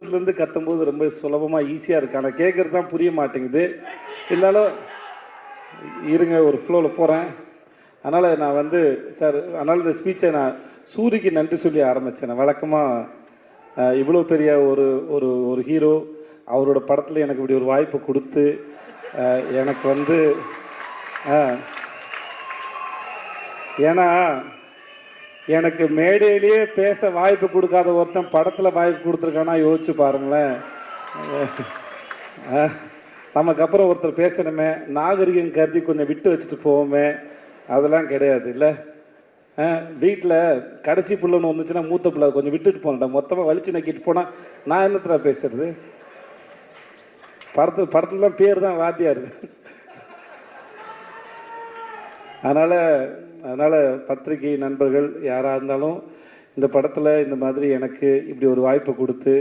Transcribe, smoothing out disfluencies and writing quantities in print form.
இருந்து கத்தும்போது ரொம்ப சுலபமாக ஈஸியாக இருக்கு. ஆனால் கேட்குறது தான் புரிய மாட்டேங்குது. இருந்தாலும் இருங்க, ஒரு ஃப்ளோவில் போகிறேன். அதனால் நான் வந்து சார், அதனால் இந்த ஸ்பீச்சை நான் சூரிக்கு நன்றி சொல்லி ஆரம்பித்தேன். நான் வழக்கமாக இவ்வளோ பெரிய ஒரு ஒரு ஒரு ஹீரோ அவரோட படத்தில் எனக்கு இப்படி ஒரு வாய்ப்பு கொடுத்து எனக்கு வந்து ஏன்னா எனக்கு மேடையிலேயே பேச வாய்ப்பு கொடுக்காத ஒருத்தன் படத்தில் வாய்ப்பு கொடுத்துருக்கானா யோசிச்சு பாருங்களேன். நமக்கு அப்புறம் ஒருத்தர் பேசணுமே, நாகரிகம் கருதி கொஞ்சம் விட்டு வச்சுட்டு போவோமே, அதெல்லாம் கிடையாது இல்லை. வீட்டில் கடைசி பிள்ளைன்னு வந்துச்சுன்னா மூத்த பிள்ளை கொஞ்சம் விட்டுட்டு போனேன். மொத்தமாக வலிச்சு நக்கிட்டு போனால் நான் என்னத்துல பேசுறது? படத்தில் தான் பேர் தான் வாத்தியார். அதனால் பத்திரிகை நண்பர்கள் யாராக இருந்தாலும் இந்த படத்தில் இந்த மாதிரி எனக்கு இப்படி ஒரு வாய்ப்பை கொடுத்து